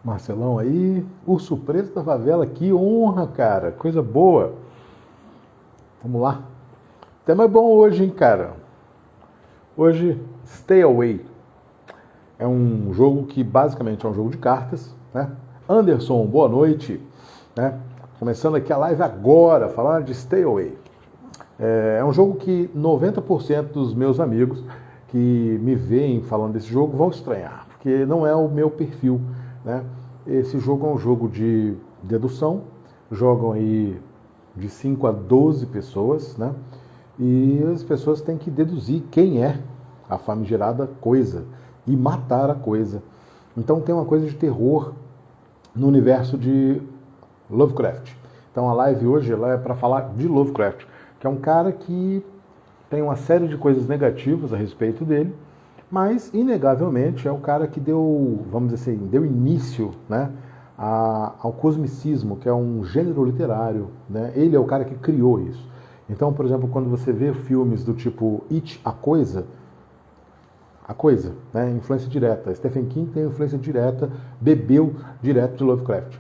Marcelão aí, Urso Preto da Favela, que honra, cara, coisa boa. Vamos lá. O tema é bom hoje, hein, cara. Hoje, Stay Away. É um jogo que basicamente é um jogo de cartas, né? Anderson, boa noite, né? Começando aqui a live agora, falando de Stay Away. É um jogo que 90% dos meus amigos que me veem falando desse jogo vão estranhar, porque não é o meu perfil, né? Esse jogo é um jogo de dedução, jogam aí de 5 a 12 pessoas, né? E as pessoas têm que deduzir quem é a famigerada coisa e matar a coisa. Então tem uma coisa de terror no universo de Lovecraft. Então a live hoje ela é para falar de Lovecraft, que é um cara que tem uma série de coisas negativas a respeito dele, mas inegavelmente é o cara que deu, vamos dizer assim, deu início, né, ao cosmicismo, que é um gênero literário, né? Ele é o cara que criou isso. Então, por exemplo, quando você vê filmes do tipo It, a Coisa, né, influência direta. Stephen King tem influência direta, bebeu direto de Lovecraft.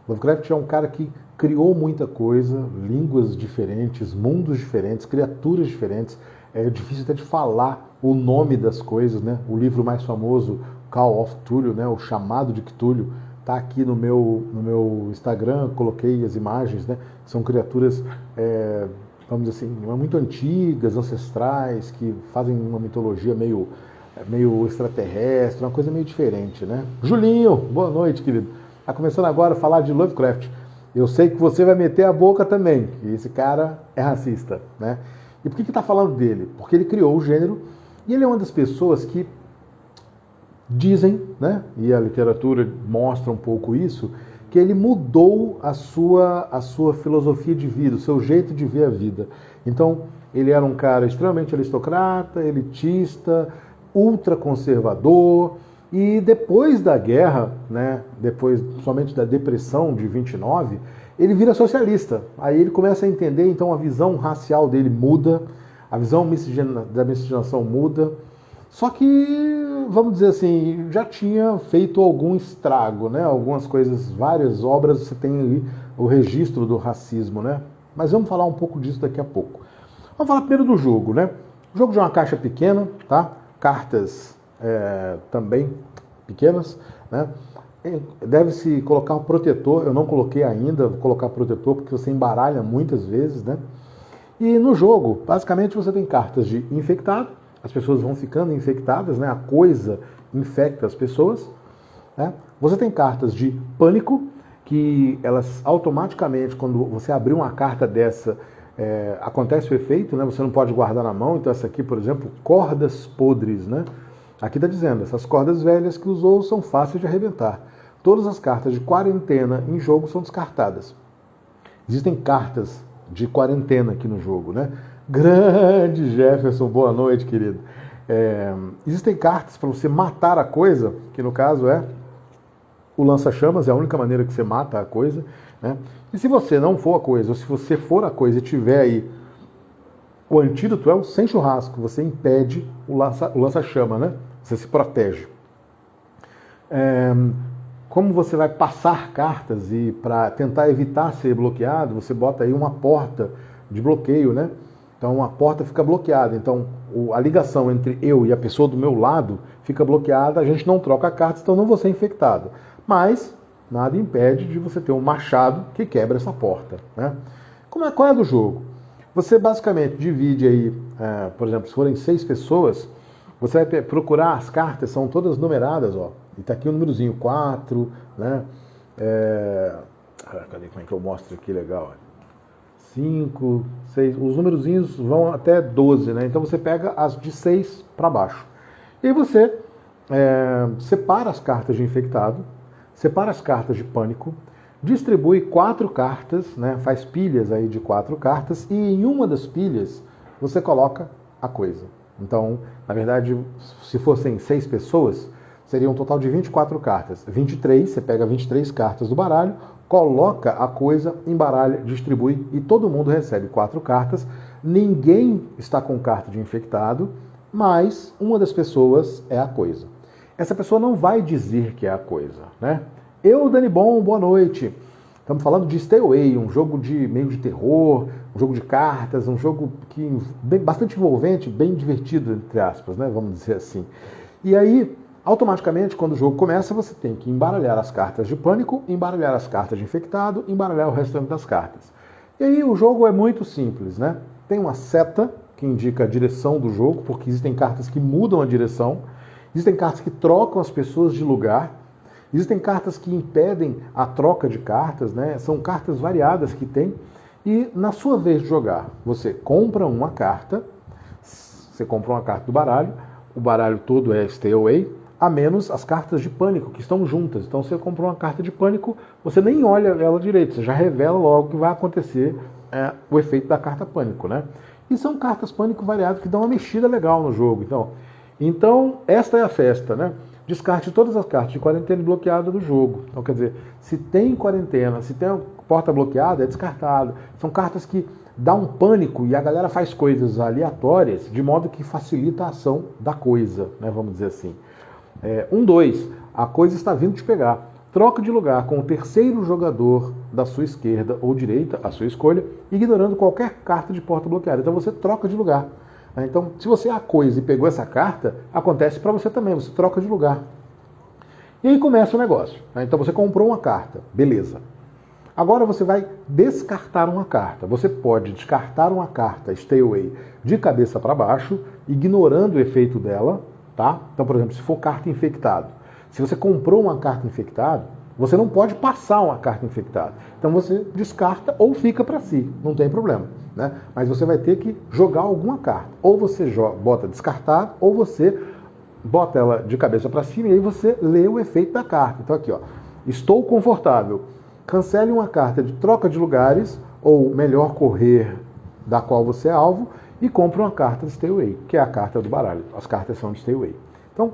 Lovecraft é um cara que criou muita coisa, línguas diferentes, mundos diferentes, criaturas diferentes. É difícil até de falar o nome das coisas, né? O livro mais famoso, Call of Cthulhu, né? O Chamado de Cthulhu, está aqui no meu Instagram, coloquei as imagens, né? São criaturas, vamos dizer assim, muito antigas, ancestrais, que fazem uma mitologia meio extraterrestre, uma coisa meio diferente, né? Julinho, boa noite, querido. Está começando agora a falar de Lovecraft. Eu sei que você vai meter a boca também, que esse cara é racista, né? E por que está falando dele? Porque ele criou o gênero e ele é uma das pessoas que dizem, né? E a literatura mostra um pouco isso, que ele mudou a sua filosofia de vida, o seu jeito de ver a vida. Então, ele era um cara extremamente aristocrata, elitista, ultraconservador, e depois da guerra, né, depois somente da depressão de 29, ele vira socialista. Aí ele começa a entender, então a visão racial dele muda, a visão da miscigenação muda. Só que, vamos dizer assim, já tinha feito algum estrago, né? Algumas coisas, várias obras, você tem ali o registro do racismo, né? Mas vamos falar um pouco disso daqui a pouco. Vamos falar primeiro do jogo, né? O jogo de uma caixa pequena, tá? Cartas também pequenas, né? Deve-se colocar um protetor, eu não coloquei ainda, vou colocar protetor porque você embaralha muitas vezes, né? E no jogo, basicamente você tem cartas de infectado, as pessoas vão ficando infectadas, né? A coisa infecta as pessoas, né? Você tem cartas de pânico, que elas automaticamente, quando você abrir uma carta dessa, acontece o efeito, né? Você não pode guardar na mão. Então essa aqui, por exemplo, cordas podres, né? Aqui está dizendo, essas cordas velhas que usou são fáceis de arrebentar. Todas as cartas de quarentena em jogo são descartadas. Existem cartas de quarentena aqui no jogo, né? Grande Jefferson, boa noite, querido. Existem cartas para você matar a coisa, que no caso é o lança-chamas, é a única maneira que você mata a coisa, né? E se você não for a coisa, ou se você for a coisa e tiver aí o antídoto, é o sem churrasco, você impede o lança-chama, né? Você se protege. Como você vai passar cartas e para tentar evitar ser bloqueado, você bota aí uma porta de bloqueio, né? Então a porta fica bloqueada, então a ligação entre eu e a pessoa do meu lado fica bloqueada, a gente não troca cartas, então não vou ser infectado. Mas nada impede de você ter um machado que quebra essa porta, né? Qual é do jogo? Você basicamente divide aí, por exemplo, se forem 6 pessoas, você vai procurar as cartas, são todas numeradas, ó. E tá aqui o númerozinho 4, né? Cadê, como é que eu mostro aqui legal? 5, 6, os númerozinhos vão até 12, né? Então você pega as de 6 para baixo. E aí você separa as cartas de infectado, separa as cartas de pânico, distribui 4 cartas, né? Faz pilhas aí de 4 cartas, e em uma das pilhas você coloca a coisa. Então, na verdade, se fossem 6 pessoas, seria um total de 24 cartas. 23, você pega 23 cartas do baralho, coloca a coisa, embaralha, distribui e todo mundo recebe 4 cartas. Ninguém está com carta de infectado, mas uma das pessoas é a coisa. Essa pessoa não vai dizer que é a coisa, né? Eu, Dani Bom, boa noite. Estamos falando de Stay Away, um jogo de meio de terror, um jogo de cartas, um jogo que bastante envolvente, bem divertido, entre aspas, né? Vamos dizer assim. E aí, automaticamente, quando o jogo começa, você tem que embaralhar as cartas de pânico, embaralhar as cartas de infectado, embaralhar o restante das cartas. E aí o jogo é muito simples, né? Tem uma seta que indica a direção do jogo, porque existem cartas que mudam a direção, existem cartas que trocam as pessoas de lugar, existem cartas que impedem a troca de cartas, né? São cartas variadas que tem. E na sua vez de jogar, você compra uma carta do baralho, o baralho todo é Stay Away, a menos as cartas de pânico, que estão juntas. Então você comprou uma carta de pânico, você nem olha ela direito, você já revela logo que vai acontecer o efeito da carta pânico, né? E são cartas pânico variadas que dão uma mexida legal no jogo. Então esta é a festa, né? Descarte todas as cartas de quarentena bloqueada do jogo. Então, quer dizer, se tem quarentena, se tem porta bloqueada, é descartado. São cartas que dão um pânico e a galera faz coisas aleatórias, de modo que facilita a ação da coisa, né? Vamos dizer assim. 2, a coisa está vindo te pegar. Troca de lugar com o terceiro jogador da sua esquerda ou direita, a sua escolha, ignorando qualquer carta de porta bloqueada. Então você troca de lugar. Então, se você é a coisa e pegou essa carta, acontece para você também, você troca de lugar. E aí começa o negócio. Então você comprou uma carta, beleza. Agora você vai descartar uma carta. Você pode descartar uma carta Stay Away de cabeça para baixo, ignorando o efeito dela, tá? Então, por exemplo, se for carta infectado, se você comprou uma carta infectada, você não pode passar uma carta infectada. Então você descarta ou fica para si, não tem problema, né? Mas você vai ter que jogar alguma carta. Ou você bota descartado, ou você bota ela de cabeça para cima e aí você lê o efeito da carta. Então aqui, ó, estou confortável. Cancele uma carta de troca de lugares, ou melhor correr, da qual você é alvo, e compre uma carta de Stay Away, que é a carta do baralho. As cartas são de Stay Away. Então,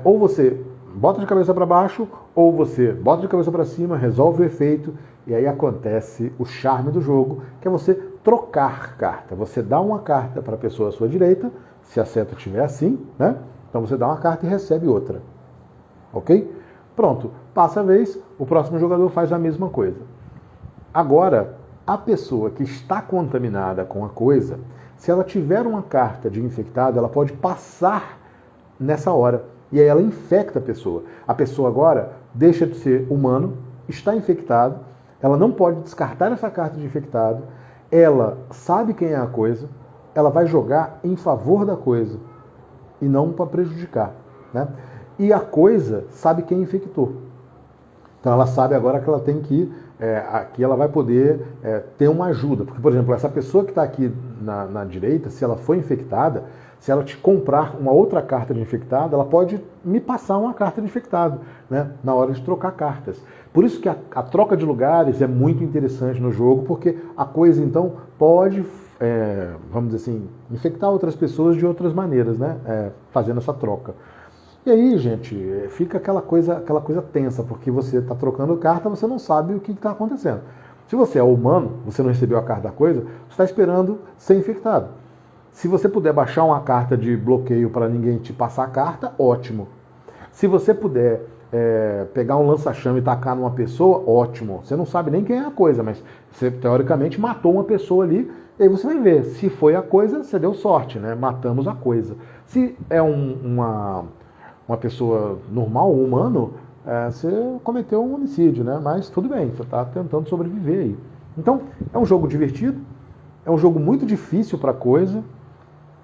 ou você bota de cabeça para baixo, ou você bota de cabeça para cima, resolve o efeito, e aí acontece o charme do jogo, que é você trocar carta. Você dá uma carta para a pessoa à sua direita, se a seta estiver assim, né? Então você dá uma carta e recebe outra. Ok? Pronto. Passa a vez, o próximo jogador faz a mesma coisa. Agora, a pessoa que está contaminada com a coisa, se ela tiver uma carta de infectado, ela pode passar nessa hora. E aí ela infecta a pessoa. A pessoa agora deixa de ser humano, está infectado, ela não pode descartar essa carta de infectado, ela sabe quem é a coisa, ela vai jogar em favor da coisa e não para prejudicar, né? E a coisa sabe quem infectou. Então ela sabe agora que ela tem que aqui ela vai poder ter uma ajuda. Porque, por exemplo, essa pessoa que está aqui na direita, se ela for infectada, se ela te comprar uma outra carta de infectado, ela pode me passar uma carta de infectado, né, na hora de trocar cartas. Por isso que a troca de lugares é muito interessante no jogo, porque a coisa, então, pode, vamos dizer assim, infectar outras pessoas de outras maneiras, né, fazendo essa troca. E aí, gente, fica aquela coisa tensa, porque você está trocando carta, você não sabe o que está acontecendo. Se você é humano, você não recebeu a carta da coisa, você está esperando ser infectado. Se você puder baixar uma carta de bloqueio para ninguém te passar a carta, ótimo. Se você puder pegar um lança-chama e tacar numa pessoa, ótimo. Você não sabe nem quem é a coisa, mas você teoricamente matou uma pessoa ali, e aí você vai ver. Se foi a coisa, você deu sorte, né? Matamos a coisa. Se é uma pessoa normal, um humano, você cometeu um homicídio, né? Mas tudo bem, você está tentando sobreviver aí. Então, é um jogo divertido, é um jogo muito difícil para a coisa,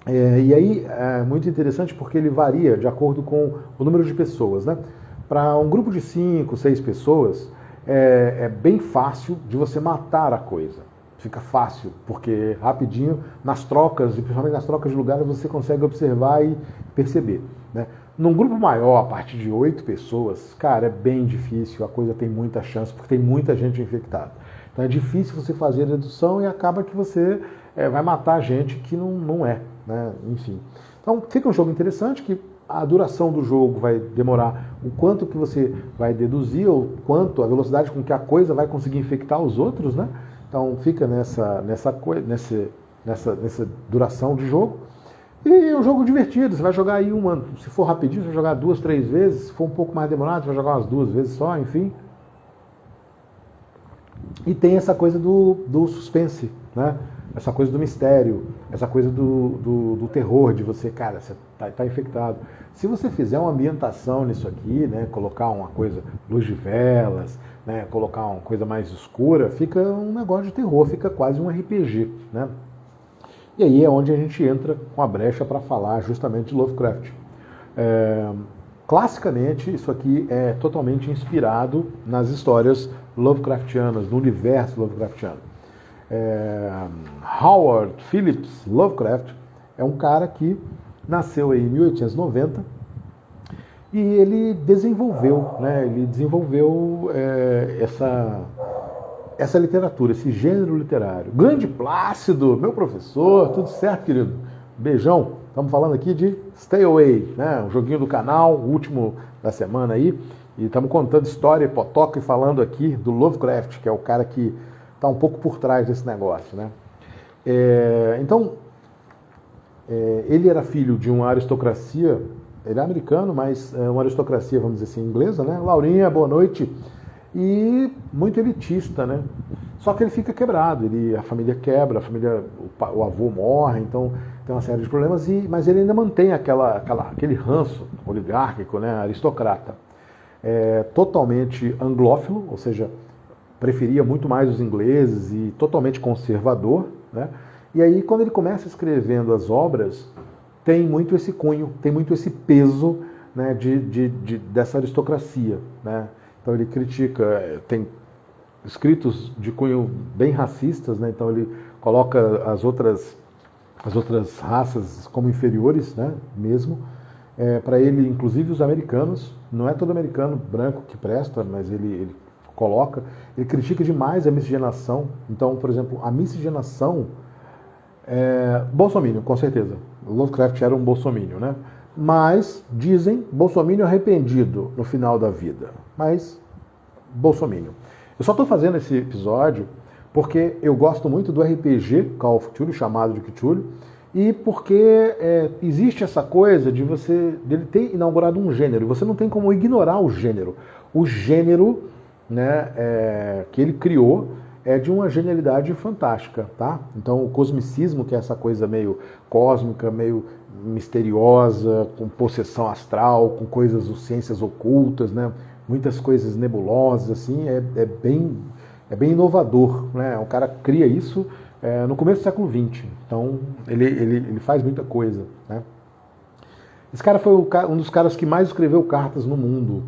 e aí é muito interessante porque ele varia de acordo com o número de pessoas, né? Para um grupo de 5, 6 pessoas, é bem fácil de você matar a coisa. Fica fácil, porque rapidinho, nas trocas, e principalmente nas trocas de lugar, você consegue observar e perceber, né? Num grupo maior, a partir de 8 pessoas, cara, é bem difícil, a coisa tem muita chance, porque tem muita gente infectada. Então é difícil você fazer a dedução e acaba que você vai matar gente que não é, né? Enfim. Então fica um jogo interessante, que a duração do jogo vai demorar o quanto que você vai deduzir, ou quanto, a velocidade com que a coisa vai conseguir infectar os outros, né? Então fica nessa duração de jogo. E é um jogo divertido, você vai jogar aí se for rapidinho, você vai jogar 2, 3 vezes, se for um pouco mais demorado, você vai jogar umas 2 vezes só, enfim, E tem essa coisa do suspense, né? Essa coisa do mistério, essa coisa do terror, de você, cara, você tá infectado. Se você fizer uma ambientação nisso aqui, né, colocar uma coisa, luz de velas, né, colocar uma coisa mais escura, fica um negócio de terror, fica quase um RPG, né? E aí é onde a gente entra com a brecha para falar justamente de Lovecraft. Classicamente, isso aqui é totalmente inspirado nas histórias Lovecraftianas, no universo Lovecraftiano. Howard Phillips Lovecraft é um cara que nasceu em 1890 e ele desenvolveu, essa literatura, esse gênero literário. Grande Plácido, meu professor, tudo certo, querido? Beijão. Estamos falando aqui de Stay Away, né? Um joguinho do canal, o último da semana aí. E estamos contando história hipotoca e falando aqui do Lovecraft, que é o cara que está um pouco por trás desse negócio, né? Ele era filho de uma aristocracia, ele é americano, mas uma aristocracia, vamos dizer assim, inglesa, né? Laurinha, boa noite. E muito elitista, né? Só que ele fica quebrado, a família quebra, o avô morre, então tem uma série de problemas, mas ele ainda mantém aquele ranço oligárquico, né, aristocrata. Totalmente anglófilo, ou seja, preferia muito mais os ingleses e totalmente conservador, né? E aí, quando ele começa escrevendo as obras, tem muito esse cunho, tem muito esse peso, né, dessa aristocracia, né? Então ele critica, tem escritos de cunho bem racistas, né? Então ele coloca as outras raças como inferiores, né? Mesmo. Para ele, inclusive os americanos, não é todo americano branco que presta, mas ele coloca, ele critica demais a miscigenação. Então, por exemplo, a miscigenação bolsominion, com certeza. Lovecraft era um bolsominion, né? Mas, dizem, bolsominion arrependido no final da vida. Mas, bolsominion. Eu só estou fazendo esse episódio porque eu gosto muito do RPG Call of Cthulhu, chamado de Cthulhu, e porque existe essa coisa dele ter inaugurado um gênero. Você não tem como ignorar o gênero. O gênero, né, que ele criou é de uma genialidade fantástica, tá? Então o cosmicismo, que é essa coisa meio cósmica, meio misteriosa, com possessão astral, com coisas, ciências ocultas, né? Muitas coisas nebulosas, assim, é bem inovador, né? O cara cria isso no começo do século XX, então ele faz muita coisa, né? Esse cara foi um dos caras que mais escreveu cartas no mundo.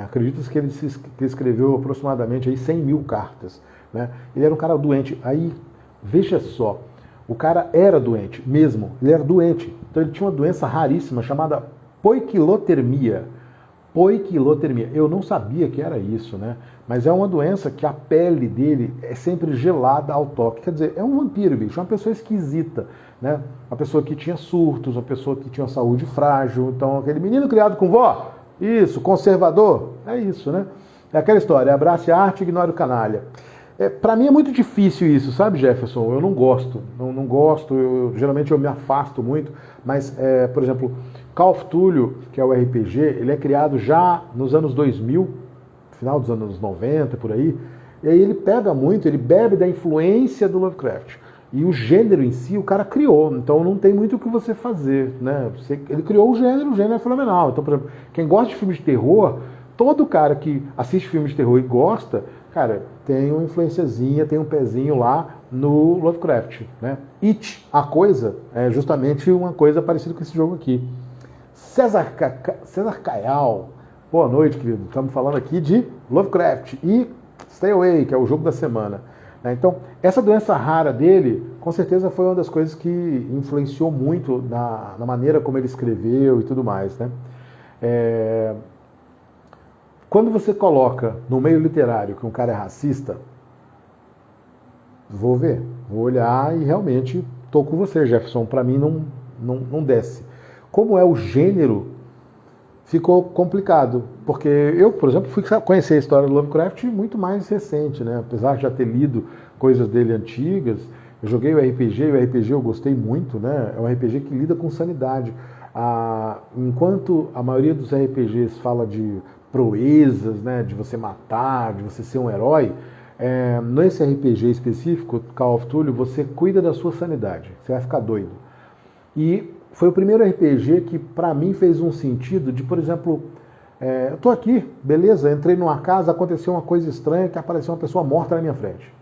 Acredita-se que ele escreveu aproximadamente aí 100 mil cartas, né? Ele era um cara doente. Aí, veja só, o cara era doente mesmo, ele era doente. Então ele tinha uma doença raríssima chamada poiquilotermia. Poiquilotermia. Eu não sabia que era isso, né? Mas é uma doença que a pele dele é sempre gelada ao toque. Quer dizer, é um vampiro, bicho, uma pessoa esquisita, né? Uma pessoa que tinha surtos, uma pessoa que tinha uma saúde frágil. Então, aquele menino criado com vó, isso, conservador, é isso, né? É aquela história, abrace a arte e ignore o canalha. Para mim é muito difícil isso, sabe, Jefferson? Eu não gosto, não gosto, geralmente eu me afasto muito, mas, por exemplo, Call of Cthulhu, que é o RPG, ele é criado já nos anos 2000, final dos anos 90, por aí, e aí ele pega muito, ele bebe da influência do Lovecraft. E o gênero em si, o cara criou, então não tem muito o que você fazer, né? Ele criou o gênero é fenomenal. Então, por exemplo, quem gosta de filmes de terror, todo cara que assiste filmes de terror e gosta, cara, tem uma influenciazinha, tem um pezinho lá no Lovecraft, né? It, a coisa, é justamente uma coisa parecida com esse jogo aqui. César Caial, boa noite, querido. Estamos falando aqui de Lovecraft e Stay Away, que é o jogo da semana. Então, essa doença rara dele, com certeza foi uma das coisas que influenciou muito na maneira como ele escreveu e tudo mais, né? Quando você coloca no meio literário que um cara é racista, vou olhar e realmente estou com você, Jefferson. Para mim não desce. Como é o gênero, ficou complicado. Porque eu, por exemplo, fui conhecer a história do Lovecraft muito mais recente, né? Apesar de já ter lido coisas dele antigas, eu joguei o RPG eu gostei muito, né? É um RPG que lida com sanidade. Enquanto a maioria dos RPGs fala de proezas, né? De você matar, de você ser um herói, Nesse RPG específico, Call of Cthulhu, você cuida da sua sanidade, você vai ficar doido. E foi o primeiro RPG que pra mim fez um sentido de, por exemplo, eu tô aqui, beleza, entrei numa casa, aconteceu uma coisa estranha, que apareceu uma pessoa morta na minha frente.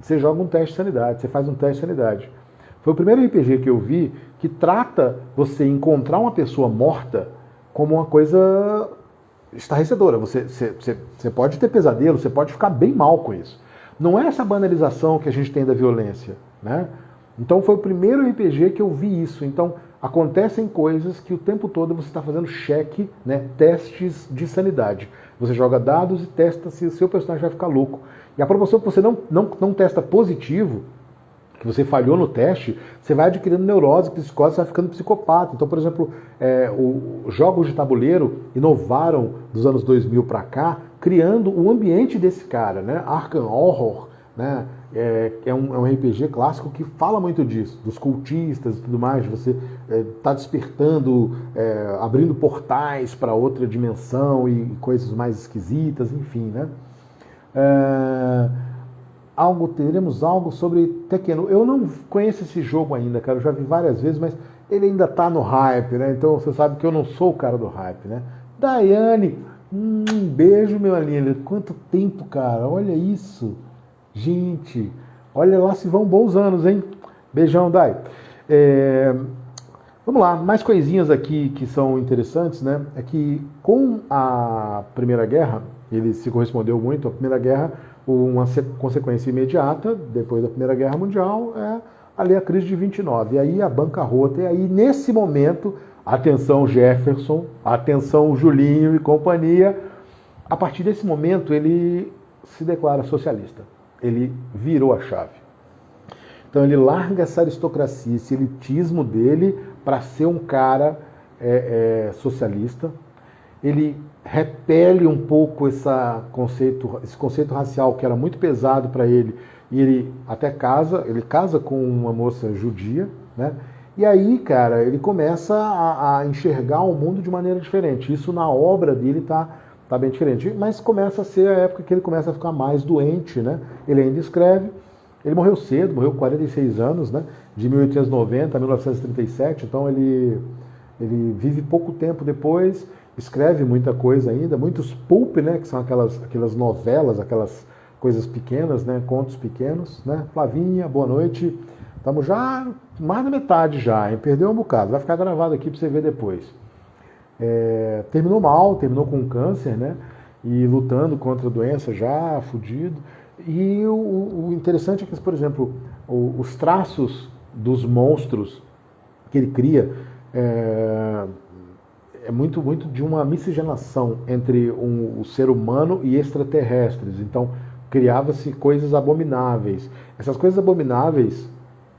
Você joga um teste de sanidade, você faz um teste de sanidade. Foi o primeiro RPG que eu vi que trata você encontrar uma pessoa morta como uma coisa estarrecedora. Você pode ter pesadelo, você pode ficar bem mal com isso. Não é essa banalização que a gente tem da violência, né? Então foi o primeiro RPG que eu vi isso. Então acontecem coisas que o tempo todo você está fazendo cheque, né, testes de sanidade. Você joga dados e testa se o seu personagem vai ficar louco. E a proporção que você não testa positivo, que você falhou no teste, você vai adquirindo neurose, psicose, você vai ficando psicopata. Então, por exemplo, os jogos de tabuleiro inovaram dos anos 2000 para cá, criando o ambiente desse cara, né? Arkham Horror, né? É um RPG clássico que fala muito disso, dos cultistas e tudo mais, de você tá despertando, abrindo portais para outra dimensão e coisas mais esquisitas, enfim, né? Teremos algo sobre Tekken. Eu não conheço esse jogo ainda, cara, eu já vi várias vezes, mas ele ainda tá no hype, né? Então você sabe que eu não sou o cara do hype, né? Daiane, um beijo, meu lindo. Quanto tempo, cara, olha isso. Gente, olha lá se vão bons anos, hein? Beijão, Dai. Vamos lá, mais coisinhas aqui que são interessantes, né? É que com a Primeira Guerra, ele se correspondeu muito à Primeira Guerra, uma consequência imediata, depois da Primeira Guerra Mundial, ali a crise de 29. E aí a bancarrota, e aí nesse momento, atenção Jefferson, atenção Julinho e companhia, a partir desse momento ele se declara socialista. Ele virou a chave. Então ele larga essa aristocracia, esse elitismo dele para ser um cara socialista. Ele repele um pouco esse conceito racial que era muito pesado para ele, e ele até casa com uma moça judia, né? E aí, cara, ele começa a enxergar o mundo de maneira diferente. Isso na obra dele tá bem diferente, mas começa a ser a época que ele começa a ficar mais doente, né? Ele ainda escreve, ele morreu cedo, morreu com 46 anos, né? De 1890 a 1937, então ele vive pouco tempo depois, escreve muita coisa ainda, muitos pulp, né? Que são aquelas novelas, aquelas coisas pequenas, né? Contos pequenos, né? Flavinha, boa noite. Estamos já mais da metade já, hein? Perdeu um bocado, vai ficar gravado aqui para você ver depois. Terminou mal, terminou com câncer, né? E lutando contra a doença já, fudido. E o interessante é que, por exemplo, os traços dos monstros que ele cria é muito, muito de uma miscigenação entre o ser humano e extraterrestres. Então, criava-se coisas abomináveis. Essas coisas abomináveis,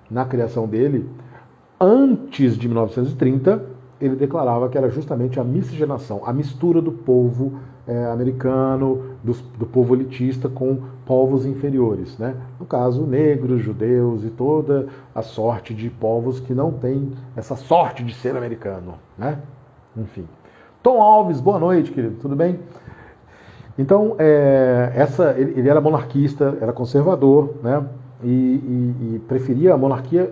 na criação dele, antes de 1930, ele declarava que era justamente a miscigenação, a mistura do povo americano, do povo elitista com povos inferiores, né? No caso, negros, judeus e toda a sorte de povos que não têm essa sorte de ser americano, né? Enfim. Tom Alves, boa noite, querido, tudo bem? Então, ele era monarquista, era conservador, né? E preferia a monarquia,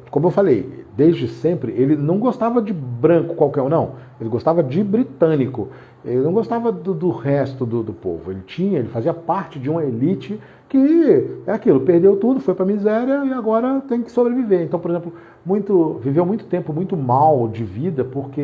como eu falei, desde sempre, ele não gostava de branco qualquer um, não. Ele gostava de britânico. Ele não gostava do resto do povo. Ele fazia parte de uma elite que é aquilo, perdeu tudo, foi pra miséria e agora tem que sobreviver. Então, por exemplo, viveu muito tempo muito mal de vida porque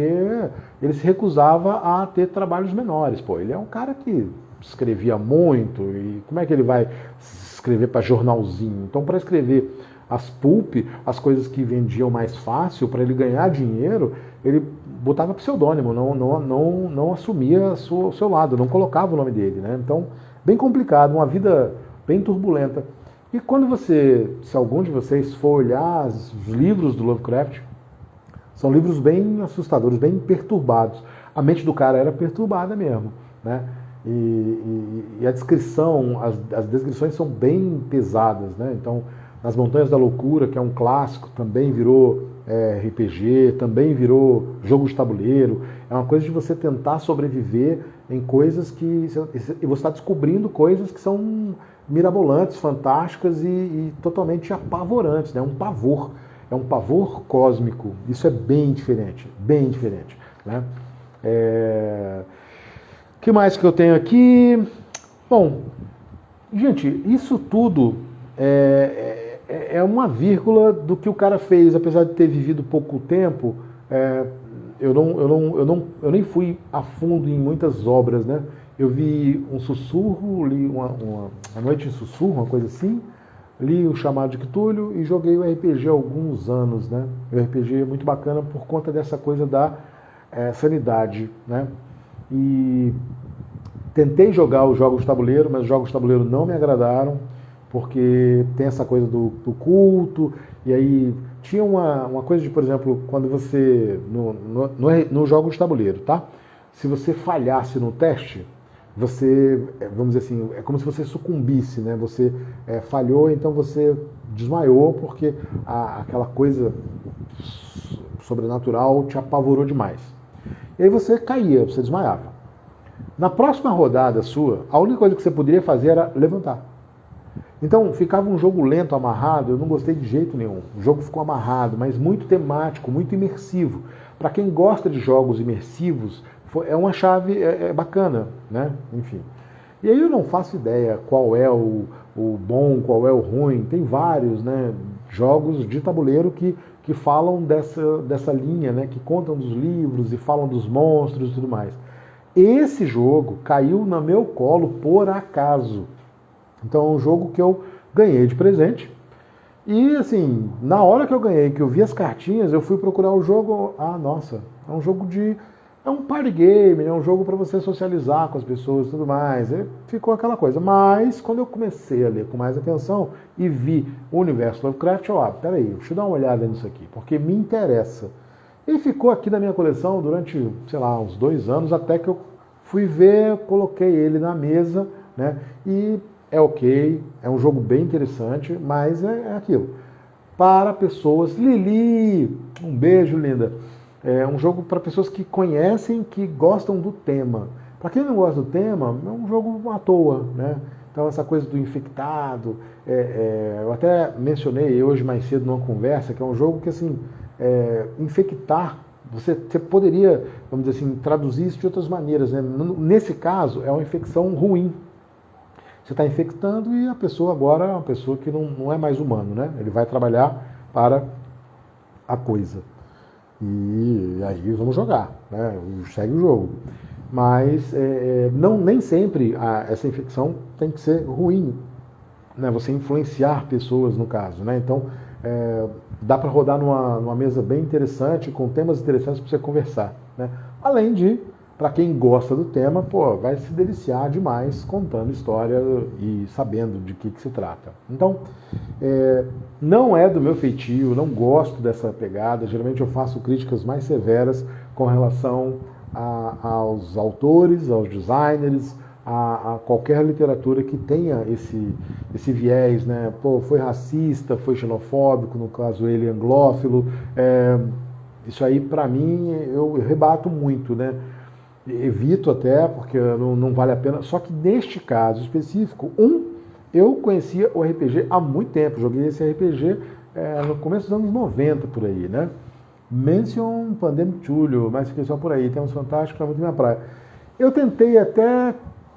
ele se recusava a ter trabalhos menores. Pô, ele é um cara que escrevia muito e como é que ele vai escrever para jornalzinho? Então, para escrever as pulp, as coisas que vendiam mais fácil, para ele ganhar dinheiro, ele botava pseudônimo, não assumia o seu lado, não colocava o nome dele, né? Então, bem complicado, uma vida bem turbulenta. E quando se algum de vocês for olhar os livros do Lovecraft, são livros bem assustadores, bem perturbados. A mente do cara era perturbada mesmo, né? E a descrição, as descrições são bem pesadas, né? Então, Nas Montanhas da Loucura, que é um clássico, também virou RPG, também virou jogo de tabuleiro. É uma coisa de você tentar sobreviver em coisas que... E você está descobrindo coisas que são mirabolantes, fantásticas e totalmente apavorantes, né? É um pavor cósmico. Isso é bem diferente, né? Que mais que eu tenho aqui? Bom, gente, isso tudo é uma vírgula do que o cara fez, apesar de ter vivido pouco tempo. Eu nem fui a fundo em muitas obras, né? Eu vi um sussurro, li uma Noite em Sussurro, uma coisa assim, li o Chamado de Cthulhu e joguei o RPG há alguns anos, né? O RPG é muito bacana por conta dessa coisa da sanidade, né? E tentei jogar os jogos de tabuleiro, mas os jogos de tabuleiro não me agradaram, porque tem essa coisa do culto, e aí tinha uma coisa de, por exemplo, quando você, no jogo de tabuleiro, tá? Se você falhasse no teste, você, vamos dizer assim, é como se você sucumbisse, né? Você falhou, então você desmaiou, porque aquela coisa sobrenatural te apavorou demais. E aí você caía, você desmaiava. Na próxima rodada sua, a única coisa que você poderia fazer era levantar. Então ficava um jogo lento, amarrado, eu não gostei de jeito nenhum. O jogo ficou amarrado, mas muito temático, muito imersivo. Para quem gosta de jogos imersivos, é uma chave bacana, né? Enfim. E aí eu não faço ideia qual é o bom, qual é o ruim. Tem vários, né, jogos de tabuleiro que falam dessa linha, né, que contam dos livros e falam dos monstros e tudo mais. Esse jogo caiu no meu colo por acaso. Então é um jogo que eu ganhei de presente. E assim, na hora que eu ganhei, que eu vi as cartinhas, eu fui procurar o jogo. Ah, nossa, é um jogo é um party game, é um jogo para você socializar com as pessoas e tudo mais. E ficou aquela coisa. Mas quando eu comecei a ler com mais atenção e vi o universo Lovecraft, peraí, deixa eu dar uma olhada nisso aqui, porque me interessa. E ficou aqui na minha coleção durante, sei lá, uns 2 anos, até que eu fui ver, coloquei ele na mesa, né? E é ok, é um jogo bem interessante, mas é aquilo. Para pessoas... Lili, um beijo, linda. É um jogo para pessoas que conhecem, que gostam do tema. Para quem não gosta do tema, é um jogo à toa, né? Então essa coisa do infectado, eu até mencionei hoje mais cedo numa conversa, que é um jogo que, assim, infectar, você poderia, vamos dizer assim, traduzir isso de outras maneiras, né? Nesse caso, é uma infecção ruim. Você está infectando e a pessoa agora é uma pessoa que não é mais humano, né? Ele vai trabalhar para a coisa. E aí vamos jogar, né? Segue o jogo. Mas nem sempre essa infecção tem que ser ruim, né? Você influenciar pessoas, no caso, né? Então, dá para rodar numa mesa bem interessante, com temas interessantes para você conversar, né? Além de, para quem gosta do tema, vai se deliciar demais contando história e sabendo de que se trata. Então, não é do meu feitio, não gosto dessa pegada. Geralmente eu faço críticas mais severas com relação aos autores, aos designers, a qualquer literatura que tenha esse viés, né? Foi racista, foi xenofóbico, no caso ele anglófilo. Isso aí, para mim, eu rebato muito, né? Evito até, porque não vale a pena. Só que neste caso específico, eu conhecia o RPG há muito tempo. Joguei esse RPG no começo dos anos 90, por aí, né? Mention Pandemic Cthulhu, mas fiquei só por aí. Temos Fantástico, é muito minha praia. Eu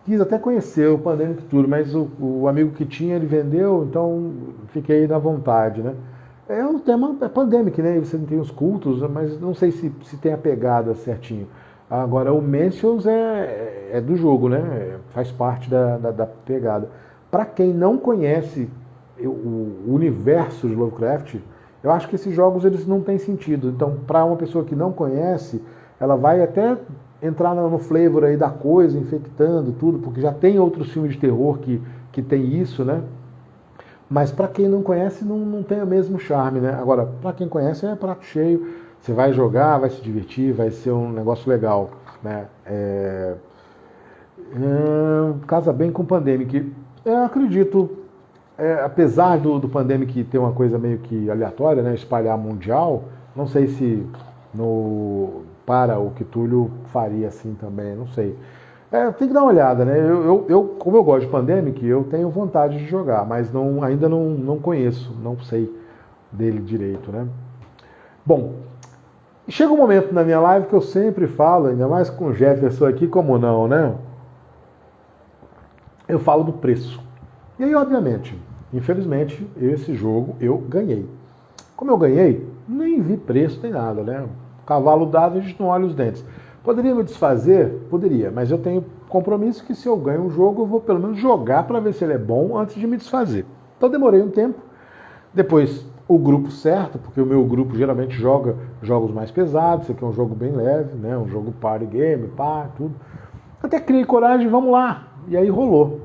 quis até conhecer o Pandemic Cthulhu, mas o amigo que tinha, ele vendeu, então fiquei na vontade, né? O tema é Pandemic, né? Você não tem os cultos, mas não sei se tem a pegada certinho. Agora, o Mentions é do jogo, né? Faz parte da pegada. Para quem não conhece o universo de Lovecraft, eu acho que esses jogos eles não têm sentido. Então, para uma pessoa que não conhece, ela vai até entrar no flavor aí da coisa, infectando tudo, porque já tem outros filmes de terror que tem isso, né? Mas para quem não conhece, não tem o mesmo charme, né? Agora, para quem conhece, é prato cheio. Você vai jogar, vai se divertir, vai ser um negócio legal, né? Casa bem com o Pandemic. Eu acredito, apesar do Pandemic ter uma coisa meio que aleatória, né? Espalhar mundial, não sei se para o Cthulhu faria assim também, não sei. Tem que dar uma olhada, né? Como eu gosto de Pandemic, eu tenho vontade de jogar, mas ainda não conheço, não sei dele direito, né? Bom, chega um momento na minha live que eu sempre falo, ainda mais com o Jefferson aqui, como não, né? Eu falo do preço. E aí, obviamente, infelizmente, esse jogo eu ganhei. Como eu ganhei, nem vi preço nem nada, né? Cavalo dado, a gente não olha os dentes. Poderia me desfazer? Poderia, mas eu tenho compromisso que se eu ganho um jogo, eu vou pelo menos jogar para ver se ele é bom antes de me desfazer. Então demorei um tempo, depois o grupo certo, porque o meu grupo geralmente joga jogos mais pesados, esse aqui é um jogo bem leve, né? Um jogo party game, pá, tudo. Até criei coragem, vamos lá. E aí rolou.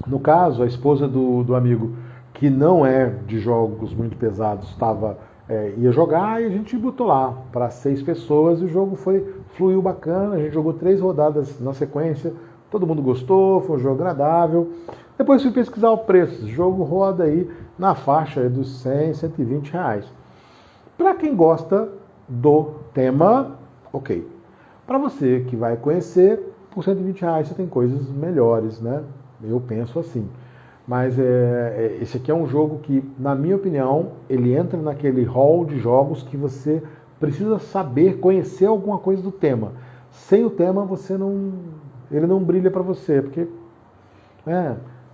No caso, a esposa do amigo, que não é de jogos muito pesados, ia jogar e a gente botou lá para 6 pessoas e o jogo fluiu bacana, a gente jogou 3 rodadas na sequência, todo mundo gostou, foi um jogo agradável. Depois fui pesquisar o preço, o jogo roda aí na faixa dos 100, 120 reais. Para quem gosta do tema, ok. Para você que vai conhecer, por 120 reais você tem coisas melhores, né? Eu penso assim. Mas esse aqui é um jogo que, na minha opinião, ele entra naquele hall de jogos que você precisa saber, conhecer alguma coisa do tema. Sem o tema, ele não brilha para você, porque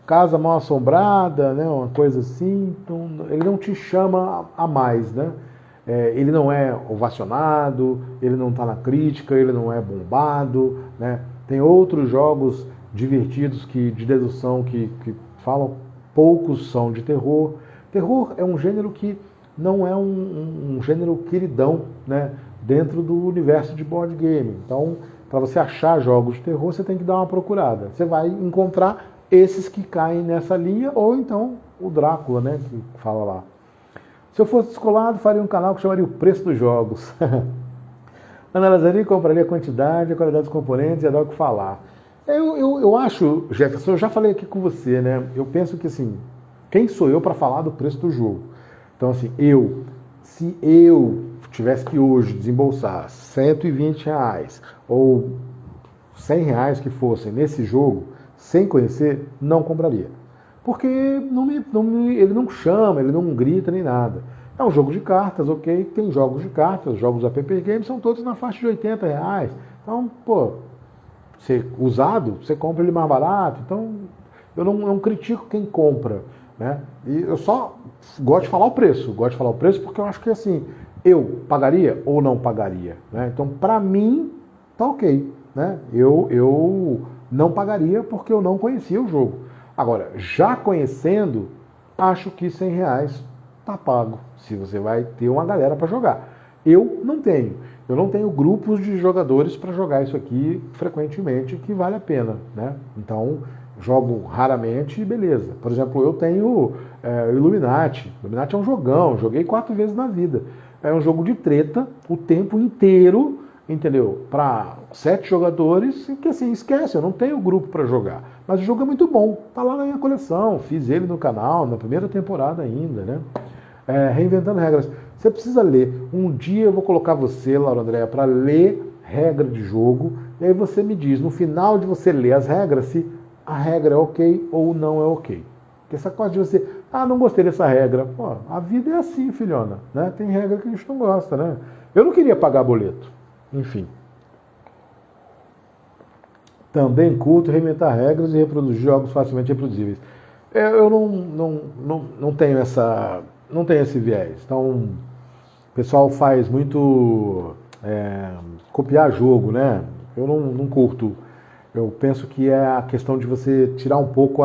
casa mal assombrada, né, uma coisa assim, então, ele não te chama a mais, né? Ele não é ovacionado, ele não está na crítica, ele não é bombado, né? Tem outros jogos divertidos de dedução que falam, poucos são de terror. Terror é um gênero que não é um gênero queridão, né, dentro do universo de board game. Então, para você achar jogos de terror, você tem que dar uma procurada. Você vai encontrar esses que caem nessa linha, ou então o Drácula, né, que fala lá. Se eu fosse descolado, faria um canal que chamaria O Preço dos Jogos. Ana Lazari compraria a quantidade, a qualidade dos componentes e ia dar o que falar. Eu acho, Jefferson, eu já falei aqui com você, né? Eu penso que assim, quem sou eu para falar do preço do jogo? Então assim, se eu tivesse que hoje desembolsar 120 reais ou 100 reais que fossem nesse jogo, sem conhecer, não compraria. Porque ele não chama, ele não grita nem nada. É um jogo de cartas, ok? Tem jogos de cartas, jogos da PP Games são todos na faixa de 80 reais. Então, usado, você compra ele mais barato. Então, eu não critico quem compra, né? E eu só gosto de falar o preço. Gosto de falar o preço porque eu acho que assim, eu pagaria ou não pagaria, né? Então, pra mim, tá ok, né? Eu não pagaria porque eu não conhecia o jogo. Agora, já conhecendo, acho que 100 reais tá pago, se você vai ter uma galera para jogar. Eu não tenho grupos de jogadores para jogar isso aqui frequentemente, que vale a pena, né? Então, jogo raramente e beleza. Por exemplo, eu tenho Illuminati. Illuminati é um jogão, joguei 4 vezes na vida. É um jogo de treta o tempo inteiro, entendeu? Para 7 jogadores, que assim, esquece, eu não tenho grupo para jogar. Mas o jogo é muito bom, tá lá na minha coleção, fiz ele no canal, na primeira temporada ainda, né? Reinventando regras. Você precisa ler. Um dia eu vou colocar você, Laura Andréa, para ler regra de jogo, e aí você me diz, no final de você ler as regras, se a regra é ok ou não é ok. Porque essa coisa de você, não gostei dessa regra. Pô, a vida é assim, filhona, né? Tem regra que a gente não gosta, né? Eu não queria pagar boleto. Enfim. Também curto reinventar regras e reproduzir jogos facilmente reproduzíveis. Eu não tenho esse viés. Então, o pessoal faz muito copiar jogo, né? Eu não curto. Eu penso que é a questão de você tirar um pouco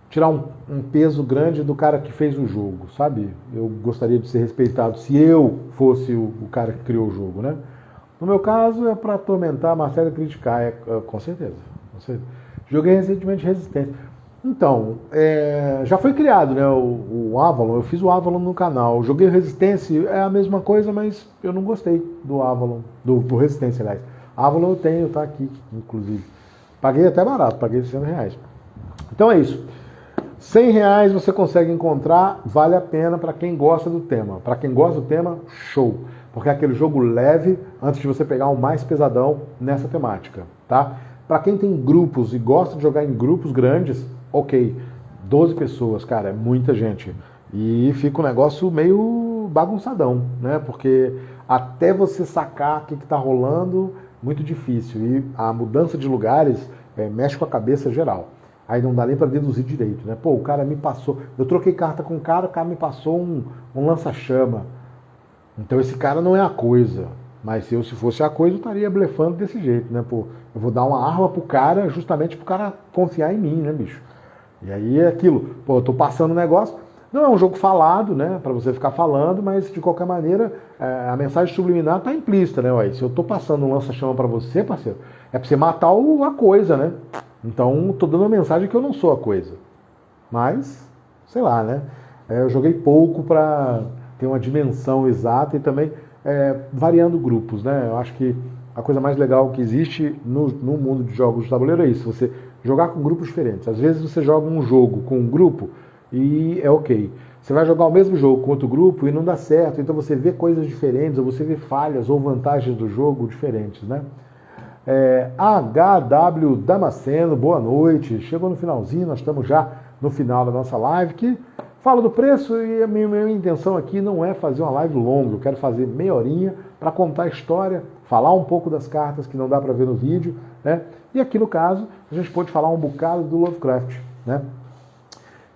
tirar um peso grande do cara que fez o jogo, sabe? Eu gostaria de ser respeitado se eu fosse o cara que criou o jogo, né? No meu caso, é para atormentar, Marcelo e criticar, com certeza. Joguei recentemente Resistência. Então, já foi criado, né, o Avalon, eu fiz o Avalon no canal. Joguei Resistência, é a mesma coisa, mas eu não gostei do Avalon, do Resistência, aliás. Avalon eu tenho, tá aqui, inclusive. Paguei até barato, paguei 100 reais. Então é isso. 100 reais você consegue encontrar, vale a pena para quem gosta do tema. Para quem gosta do tema, show. Porque é aquele jogo leve antes de você pegar o mais pesadão nessa temática, tá? Para quem tem grupos e gosta de jogar em grupos grandes, ok, 12 pessoas, cara, é muita gente. E fica um negócio meio bagunçadão, né? Porque até você sacar o que está rolando, muito difícil. E a mudança de lugares mexe com a cabeça geral. Aí não dá nem para deduzir direito, né? Pô, o cara me passou. Eu troquei carta com o cara me passou um lança-chama. Então esse cara não é a coisa. Mas eu, se fosse a coisa, eu estaria blefando desse jeito, né? Pô, eu vou dar uma arma pro cara justamente pro cara confiar em mim, né, bicho? E aí é aquilo. Pô, eu tô passando um negócio. Não é um jogo falado, né? Pra você ficar falando, mas de qualquer maneira, a mensagem subliminar tá implícita, né? Ué, se eu tô passando um lança-chama pra você, parceiro, é pra você matar a coisa, né? Então, tô dando uma mensagem que eu não sou a coisa. Mas, sei lá, né? Eu joguei pouco para ter uma dimensão exata e também variando grupos, né? Eu acho que a coisa mais legal que existe no mundo de jogos de tabuleiro é isso, você jogar com grupos diferentes. Às vezes você joga um jogo com um grupo e é ok. Você vai jogar o mesmo jogo com outro grupo e não dá certo, então você vê coisas diferentes, ou você vê falhas ou vantagens do jogo diferentes, né? HW Damasceno, boa noite. Chegou no finalzinho, nós estamos já no final da nossa live, que fala do preço e a minha intenção aqui não é fazer uma live longa, eu quero fazer meia horinha para contar a história, falar um pouco das cartas que não dá para ver no vídeo, né? E aqui no caso, a gente pode falar um bocado do Lovecraft, né?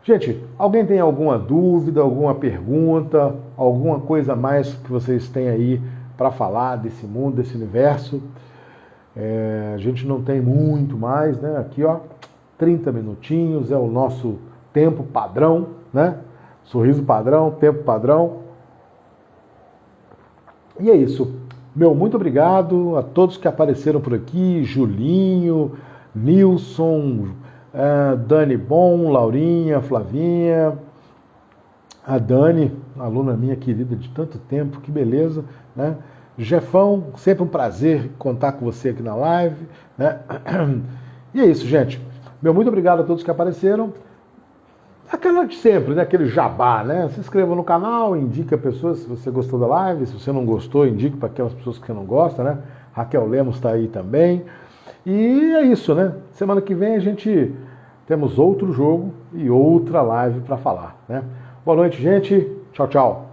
Gente, alguém tem alguma dúvida, alguma pergunta, alguma coisa a mais que vocês têm aí para falar desse mundo, desse universo? A gente não tem muito mais, né? Aqui, ó, 30 minutinhos é o nosso tempo padrão, né? Sorriso padrão, tempo padrão. E é isso. Meu, muito obrigado a todos que apareceram por aqui, Julinho, Nilson, Dani Bom, Laurinha, Flavinha, a Dani, aluna minha querida de tanto tempo, que beleza, né? Jefão, sempre um prazer contar com você aqui na live, né? E é isso, gente. Meu muito obrigado a todos que apareceram. Aquela de sempre, né? Aquele jabá, né? Se inscreva no canal, indique a pessoas se você gostou da live, se você não gostou, indique para aquelas pessoas que você não gosta, né? Raquel Lemos está aí também. E é isso, né? Semana que vem a gente temos outro jogo e outra live para falar, né? Boa noite, gente. Tchau, tchau.